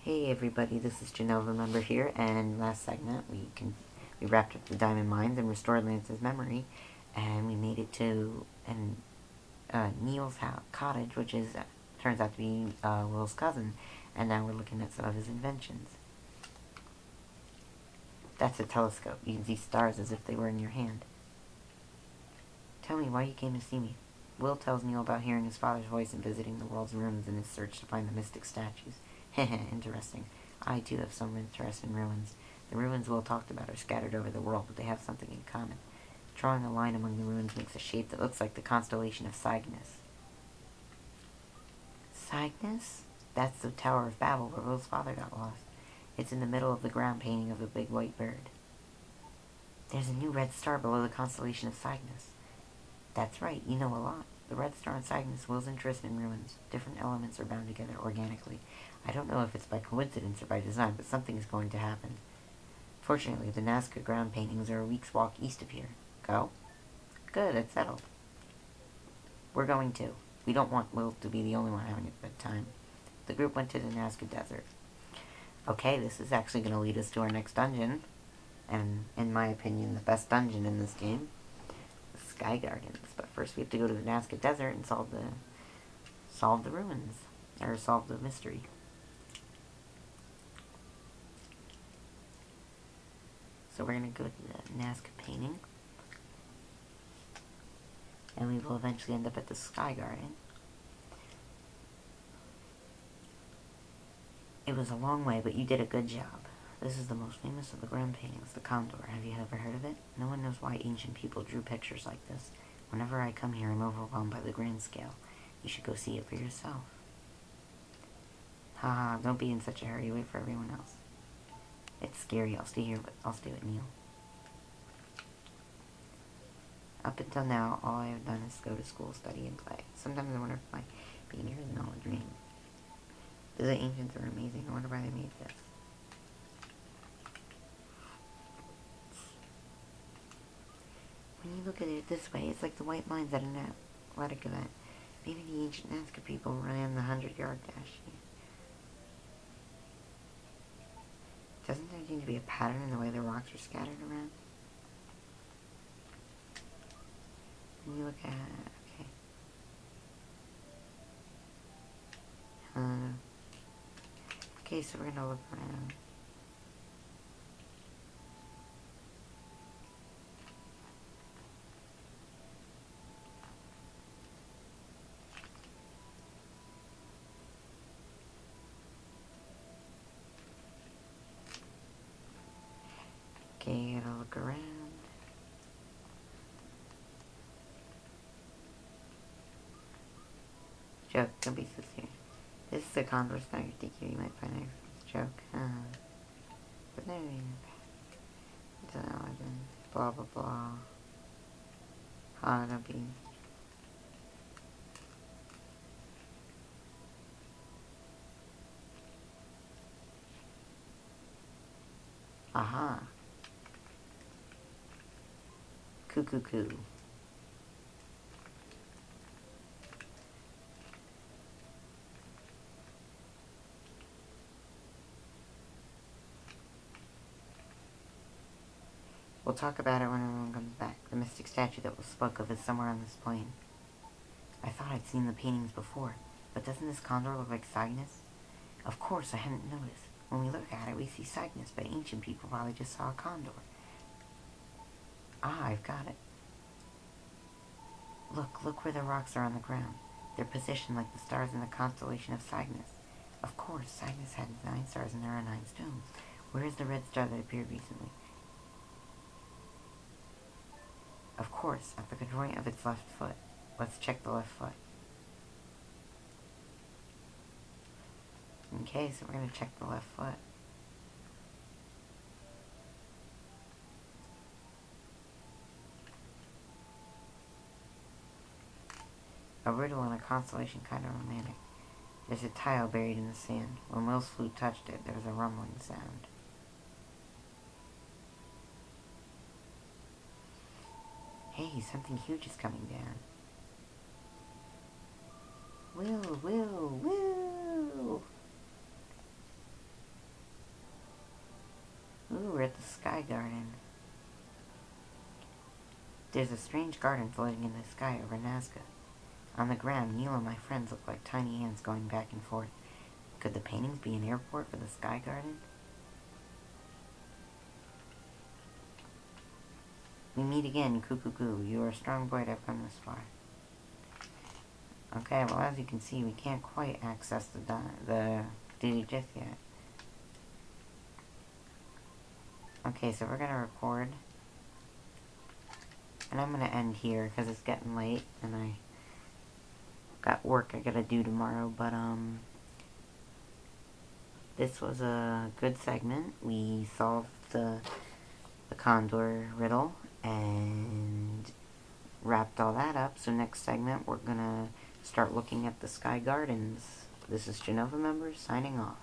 Hey everybody, this is Genova Member here, and last segment we wrapped up the diamond mines and restored Lance's memory, and we made it to Neil's cottage, which turns out to be Will's cousin, and now we're looking at some of his inventions. That's a telescope. You can see stars as if they were in your hand. Tell me why you came to see me. Will tells Neil about hearing his father's voice and visiting the world's ruins in his search to find the mystic statues. Heh, interesting. I, too, have some interest in ruins. The ruins Will talked about are scattered over the world, but they have something in common. Drawing a line among the ruins makes a shape that looks like the Constellation of Cygnus. Cygnus? That's the Tower of Babel where Will's father got lost. It's in the middle of the ground painting of the big white bird. There's a new red star below the Constellation of Cygnus. That's right, you know a lot. The red star and Cygnus, Will's interest in ruins. Different elements are bound together organically. I don't know if it's by coincidence or by design, but something is going to happen. Fortunately, the Nazca ground paintings are a week's walk east of here. Go? Good, it's settled. We're going too. We don't want Will to be the only one having a good time. The group went to the Nazca Desert. Okay, this is actually going to lead us to our next dungeon. And, in my opinion, the best dungeon in this game. The Sky Gardens. But first we have to go to the Nazca Desert and solve the ruins. Or solve the mystery. So we're going to go to the Nazca painting. And we will eventually end up at the Sky Garden. It was a long way, but you did a good job. This is the most famous of the ground paintings, the Condor. Have you ever heard of it? No one knows why ancient people drew pictures like this. Whenever I come here, I'm overwhelmed by the grand scale. You should go see it for yourself. Haha, don't be in such a hurry. Wait for everyone else. It's scary. I'll stay here, but I'll stay with Neil. Up until now, all I have done is go to school, study, and play. Sometimes I wonder if my being here is all a dream. The ancients are amazing. I wonder why they made this. When you look at it this way, it's like the white lines at an athletic event. Maybe the ancient Nazca people ran the 100-yard dash. Doesn't there seem to be a pattern in the way the rocks are scattered around? When you look at it, okay. Okay, so we're gonna look around. Okay, gotta look around. Joke, don't be so serious. This is a Condor star you think you might find an joke. But there you go. Blah blah blah. Don't be. Aha. Coo. We'll talk about it when everyone comes back. The mystic statue that was spoke of is somewhere on this plane. I thought I'd seen the paintings before, but doesn't this condor look like Cygnus? Of course, I hadn't noticed. When we look at it, we see Cygnus, but ancient people probably just saw a condor. Ah, I've got it. Look where the rocks are on the ground. They're positioned like the stars in the constellation of Cygnus. Of course, Cygnus had 9 stars and there are 9 stones. Where is the red star that appeared recently? Of course, at the joint of its left foot. Let's check the left foot. Okay, so we're going to check the left foot. A riddle and a constellation, kind of romantic. There's a tile buried in the sand. When Will's flute touched it, there was a rumbling sound. Hey, something huge is coming down. Will! garden. There's a strange garden floating in the sky over Nazca. On the ground, Neil and my friends look like tiny ants going back and forth. Could the paintings be an airport for the sky garden? We meet again, Cuckoo. You are a strong boy to have come this far. Okay, well, as you can see, we can't quite access the Diddy just yet. Okay, so we're gonna record. And I'm gonna end here, because it's getting late, and I got work I gotta do tomorrow, but, this was a good segment. We solved the Condor riddle, and wrapped all that up. So next segment, we're gonna start looking at the sky gardens. This is Genova Members signing off.